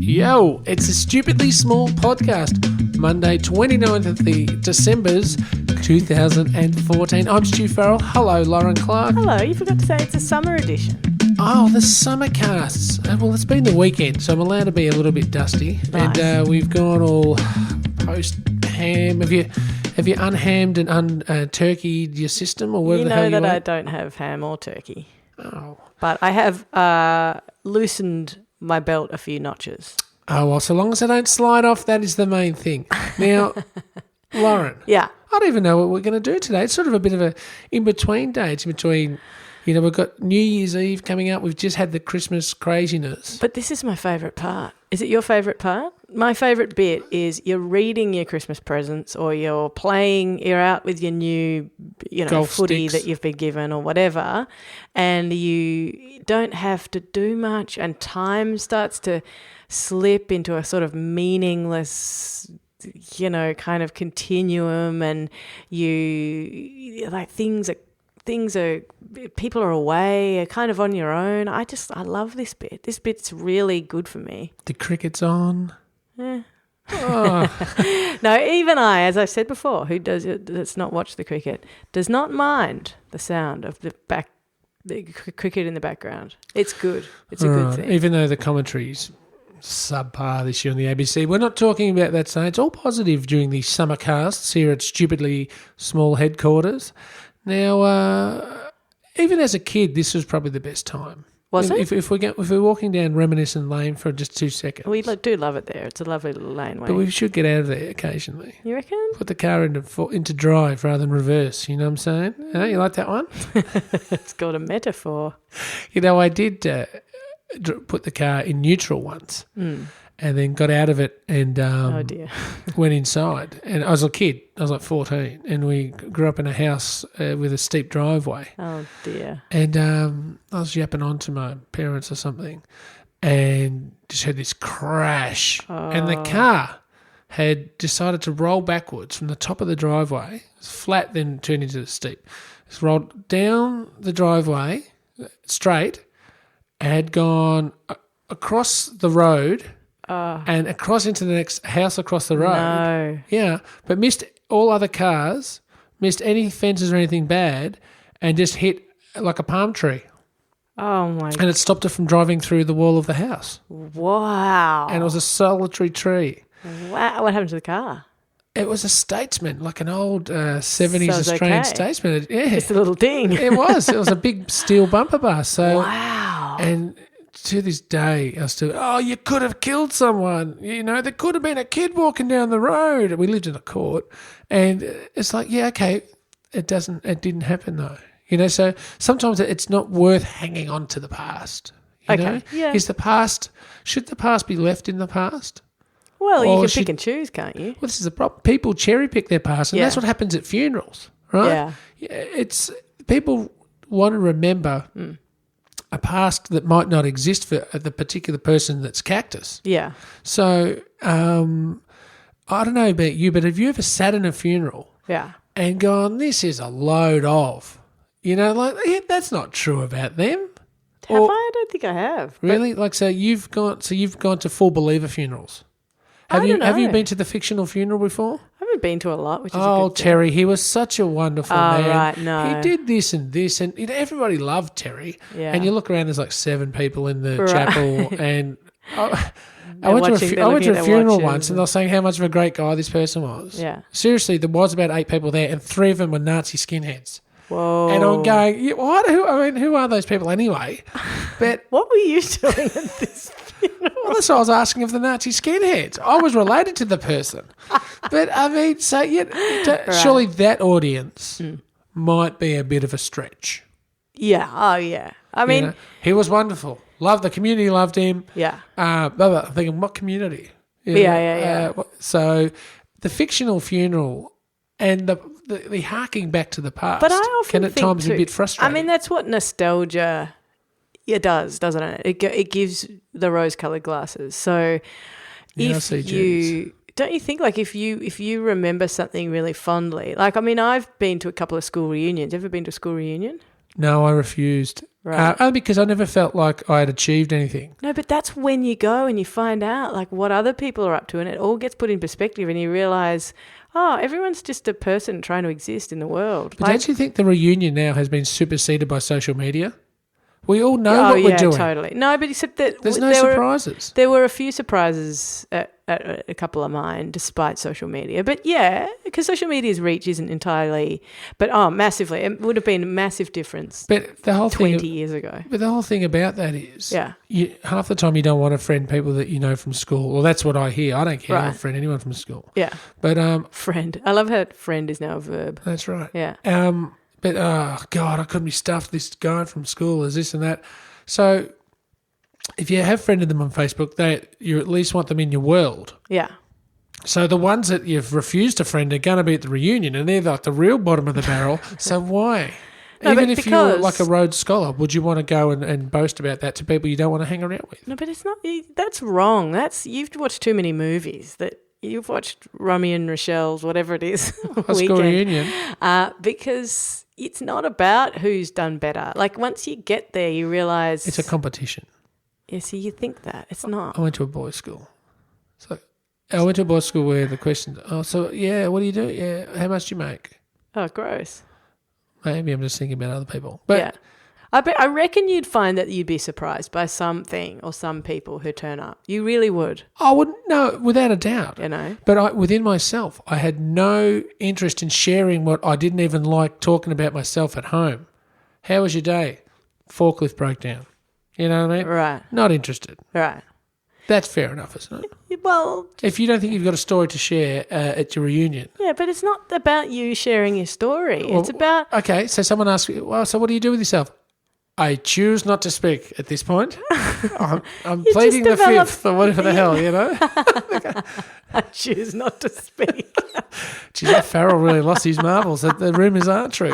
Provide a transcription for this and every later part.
Yo, it's a Stupidly Small podcast, Monday 29th of the December's 2014. I'm Stu Farrell. Hello, Lauren Clark. Hello, you forgot to say it's a summer edition. Oh, the summer casts. Well, it's been the weekend, so I'm allowed to be a little bit dusty. Nice. And we've gone all post-ham. Have you unhammed and un-turkeyed your system? Or whatever You the hell know you that I want? don't have ham or turkey. Oh. But I have loosened my belt a few notches. Oh, well, so long as I don't slide off, that is the main thing. Now, Lauren. Yeah. I don't even know what we're going to do today. It's sort of a bit of a in-between day. It's in between, we've got New Year's Eve coming up. We've just had the Christmas craziness. But this is my favourite part. Is it your favourite part? My favourite bit is you're reading your Christmas presents or you're out with your new, Golf footy sticks that you've been given or whatever, and you don't have to do much and time starts to slip into a sort of meaningless kind of continuum, and people are away, are kind of on your own. I love this bit. This bit's really good for me. The cricket's on. Eh. Oh. No, even I, as I said before, that's not watched the cricket, does not mind the sound of the cricket in the background. It's good. It's a good thing. Even though the commentary's subpar this year on the ABC, we're not talking about that today. It's all positive during the summer casts here at Stupidly Small headquarters. Now, even as a kid, this was probably the best time. Was it? If we're walking down Reminiscent Lane for just 2 seconds. We do love it there. It's a lovely little laneway. But we should get out of there occasionally. You reckon? Put the car into drive rather than reverse, you know what I'm saying? You like that one? It's got a metaphor. I did put the car in neutral once and then got out of it and Oh dear. went inside. And I was a kid. I was like 14 and we grew up in a house with a steep driveway. Oh dear. And I was yapping on to my parents or something and just heard this crash. Oh. And the car had decided to roll backwards from the top of the driveway. It was flat, then turned into the steep. It's rolled down the driveway straight, had gone across the road and across into the next house across the road. No. Yeah, but missed all other cars, missed any fences or anything bad, and just hit like a palm tree. Oh my. And it stopped it from driving through the wall of the house. Wow. And it was a solitary tree. Wow. What happened to the car? It was a Statesman, like an old 70s So it's Australian okay. Statesman. Yeah. Just a little ding. It was. It was a big steel bumper bar. So, Wow. and to this day, I still, you could have killed someone. There could have been a kid walking down the road. We lived in a court. And it's like, yeah, okay, it didn't happen though. So sometimes it's not worth hanging on to the past. You know? Yeah. Should the past be left in the past? Well, Or you can pick and choose, can't you? Well, this is the problem. People cherry pick their past, and that's what happens at funerals, right? Yeah. It's people want to remember a past that might not exist for the particular person that's cactus. Yeah. So I don't know about you, but have you ever sat in a funeral Yeah. and gone, "This is a load of," that's not true about them. Have I? I don't think I have. Really? So you've gone to full believer funerals. Have you been to the fictional funeral before? I haven't been to a lot, which is a Oh, good thing. Terry, he was such a wonderful man. Right, no. He did this and this, and everybody loved Terry. Yeah. And you look around, there's like 7 people in the Right. chapel, and I went to a funeral once, and they were saying how much of a great guy this person was. Yeah. Seriously, there was about 8 people there, and 3 of them were Nazi skinheads. Whoa. And I'm going, who are those people anyway? But What were you doing at this funeral? well, that's what I was asking of the Nazi skinheads. I was related to the person. But, surely that audience might be a bit of a stretch. Yeah. Oh, yeah. I mean, he was wonderful. The community loved him. yeah. I'm thinking, what community? Yeah. So the fictional funeral and the harking back to the past But I often can at think times be a too- bit frustrating. I mean, that's what nostalgia does, doesn't it? It gives the rose-coloured glasses. So Yeah, I if see you don't you think, like, if you remember something really fondly, like, I mean, I've been to a couple of school reunions. Ever been to a school reunion? No, I refused. Right. Only because I never felt like I had achieved anything. No, but that's when you go and you find out like what other people are up to, and it all gets put in perspective, and you realise, oh, everyone's just a person trying to exist in the world. But don't you think the reunion now has been superseded by social media? We all know what we're doing. Totally. No, but except that there's no surprises. There were a few surprises at a couple of mine, despite social media. But yeah, because social media's reach isn't entirely, but massively. It would have been a massive difference. But the whole 20 years ago. But the whole thing about that is, half the time you don't want to friend people that you know from school. Well, that's what I hear. I don't care. I don't friend anyone from school. Yeah. But friend. I love how friend is now a verb. That's right. Yeah. But, God, I couldn't be stuffed. This guy from school is this and that. So if you have friended them on Facebook, you at least want them in your world. Yeah. So the ones that you've refused to friend are going to be at the reunion, and they're like the real bottom of the barrel. So why? No, even if you're like a Rhodes Scholar, would you want to go and boast about that to people you don't want to hang around with? No, but it's not. That's wrong. You've watched too many movies that... You've watched Romy and Rochelle's, whatever it is, School reunion. Because it's not about who's done better. Like once you get there, you realise it's a competition. Yeah, so you think that it's not. I went to a boys' school, so I went to a boys' school where the question, what do you do? Yeah, how much do you make? Oh, gross. Maybe I'm just thinking about other people, but. Yeah. I reckon you'd find that you'd be surprised by something or some people who turn up. You really would. I wouldn't, no, without a doubt. You know? But within myself, I had no interest in sharing what I didn't even like talking about myself at home. How was your day? Forklift broke down. You know what I mean? Right. Not interested. Right. That's fair enough, isn't it? Well... If you don't think you've got a story to share at your reunion. Yeah, but it's not about you sharing your story. It's about... Okay, so someone asks you, well, so what do you do with yourself? I choose not to speak at this point. I'm pleading the fifth or whatever the hell, you know. I choose not to speak. Geez, that Farrell really lost his marbles. The rumours aren't true.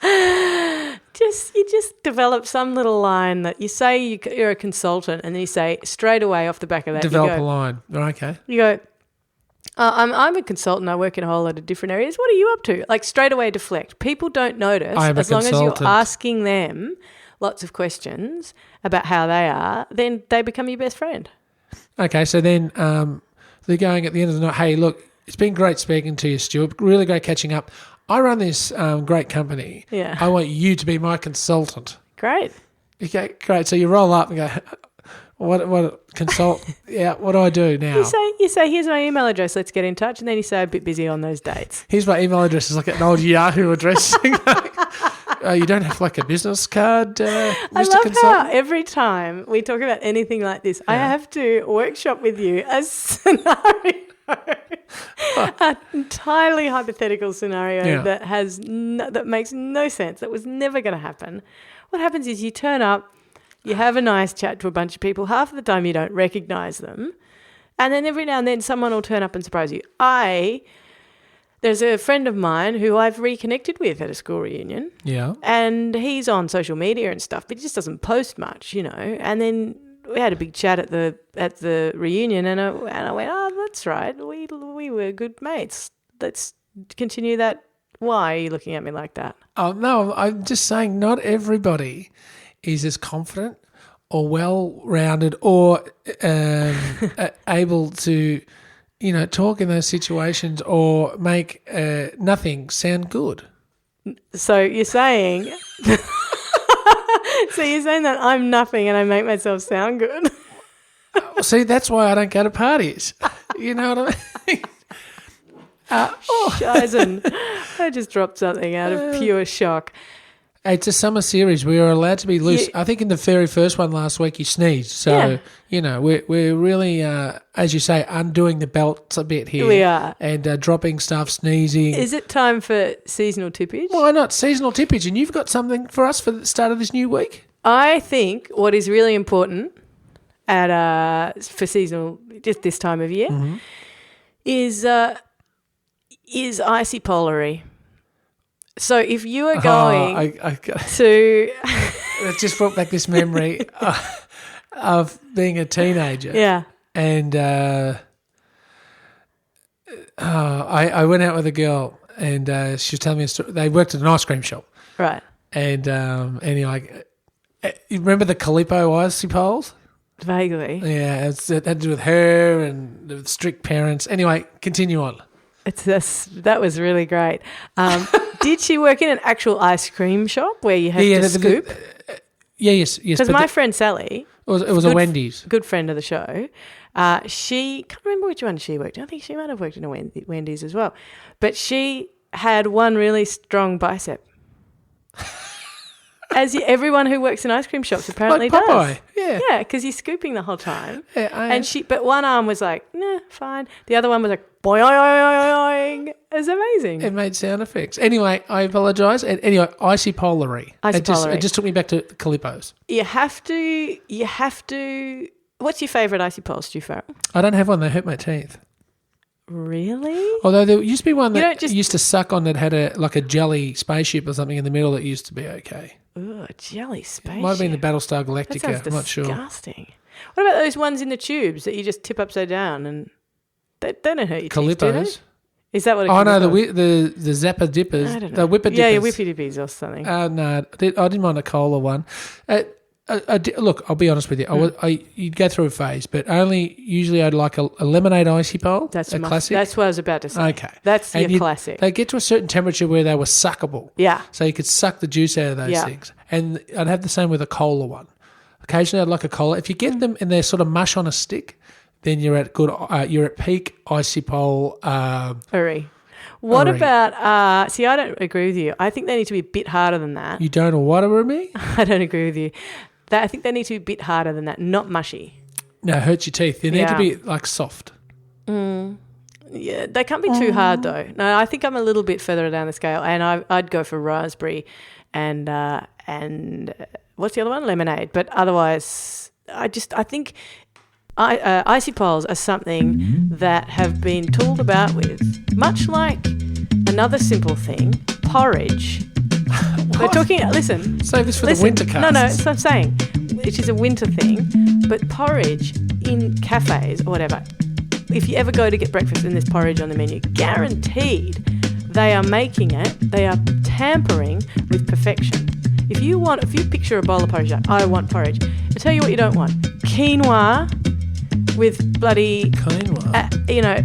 You just develop some little line that you say you're a consultant, and then you say straight away off the back of that. Develop a line. Okay. You go, I'm a consultant. I work in a whole lot of different areas. What are you up to? Like straight away deflect. People don't notice. As long as you're asking them lots of questions about how they are, then they become your best friend. Okay, so then they're going at the end of the night, hey, look, it's been great speaking to you, Stuart. Really great catching up. I run this great company. Yeah. I want you to be my consultant. Great. Okay, great. So you roll up and go, what consult? Yeah, what do I do now? You say, here's my email address. Let's get in touch. And then you say, a bit busy on those dates. Here's my email address. It's like an old Yahoo address. You don't have like a business card, Mr. I love Consultant? how every time we talk about anything like this, I have to workshop with you a scenario. An entirely hypothetical scenario that makes no sense. That was never going to happen. What happens is you turn up, you have a nice chat to a bunch of people. Half of the time you don't recognise them. And then every now and then someone will turn up and surprise you. There's a friend of mine who I've reconnected with at a school reunion. Yeah. And he's on social media and stuff, but he just doesn't post much, you know. And then we had a big chat at the reunion, and I went, oh, that's right. We were good mates. Let's continue that. Why are you looking at me like that? Oh, no, I'm just saying not everybody is as confident or well-rounded or able to, you know, talk in those situations or make nothing sound good. So you're saying... So you're saying that I'm nothing and I make myself sound good? See, that's why I don't go to parties. You know what I mean? Scheißen. I just dropped something out of pure shock. It's a summer series. We are allowed to be loose. I think in the very first one last week you sneezed. So, you know, we're really, as you say, undoing the belts a bit here. We are. And dropping stuff, sneezing. Is it time for seasonal tippage? Why not? Seasonal tippage. And you've got something for us for the start of this new week? I think what is really important for seasonal, just this time of year, is icypolery. So if you are going to... It just brought back this memory of being a teenager. Yeah. And I went out with a girl and she was telling me a story. They worked at an ice cream shop. Right. And anyway, You remember the Calippo icy poles? Vaguely. Yeah, it had to do with her and the strict parents. Anyway, continue on. That was really great. Did she work in an actual ice cream shop where you had to scoop? Yes. Because my friend Sally, it was a Wendy's. Good friend of the show. She can't remember which one she worked in. I think she might have worked in a Wendy's as well. But she had one really strong bicep. Everyone who works in ice cream shops apparently like Popeye. does. Yeah. Yeah, because you're scooping the whole time. Yeah, but one arm was like, nah, fine. The other one was like, boing. It was amazing. It made sound effects. Anyway, I apologise. Anyway, icypolery. It just took me back to the Calippos. You have to. What's your favourite icy pole, Stu Farrell? I don't have one. They hurt my teeth. Really? Although there used to be one that used to suck on that had a jelly spaceship or something in the middle that used to be okay. Ooh, a jelly spaceship. It might have been the Battlestar Galactica. That sounds I'm not sure. Disgusting. What about those ones in the tubes that you just tip upside down and they don't hurt your teeth, do they? Calippos. Is that what? Oh no, the Zappa Dippers. I don't know. The Whipper Dippers. Yeah, your Whippy Dippies or something. No, I didn't mind a cola one. Look, I'll be honest with you. You'd go through a phase, but usually I'd like a lemonade icy pole. That's a classic. That's what I was about to say. Okay, that's your classic. They get to a certain temperature where they were suckable. Yeah. So you could suck the juice out of those things. And I'd have the same with a cola one. Occasionally, I'd like a cola. If you get them and they're sort of mush on a stick, then you're at good. You're at peak icy pole. What about, see, I don't agree with you. I think they need to be a bit harder than that. You don't know what with me? I don't agree with you. I think they need to be a bit harder than that, not mushy. No, it hurts your teeth. They need to be like soft. Yeah, they can't be too hard though. No, I think I'm a little bit further down the scale, and I'd go for raspberry and what's the other one? Lemonade. But otherwise, I think icy poles are something that have been tooled about with, much like another simple thing, porridge. They're talking. Listen. Save this for the winter cast. No, that's what I'm saying. Which is a winter thing, but porridge in cafes or whatever. If you ever go to get breakfast and there's porridge on the menu, guaranteed they are making it. They are tampering with perfection. If you picture a bowl of porridge, I want porridge. I tell you what you don't want: quinoa with bloody quinoa.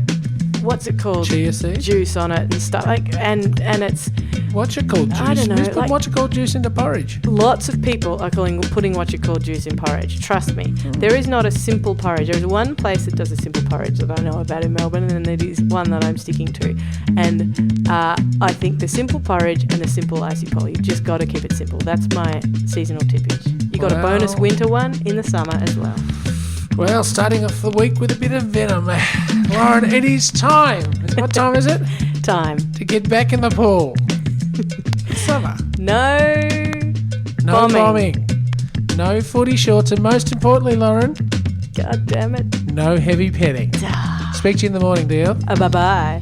What's it called? Chia seed? Juice on it and stuff and it's. What's it called juice? I don't know. Who's put what's it called juice into porridge? Lots of people are putting what you call juice in porridge. Trust me. There is not a simple porridge. There is one place that does a simple porridge that I know about in Melbourne, and there is one that I'm sticking to. And I think the simple porridge and the simple icy pole, you just got to keep it simple. That's my seasonal tippage. You got a bonus winter one in the summer as well. Well, starting off the week with a bit of venom. Lauren, it is time. What time is it? Time. To get back in the pool. It's summer. No bombing. No footy shorts. And most importantly, Lauren. God damn it. No heavy petting. Speak to you in the morning, dear. Bye-bye.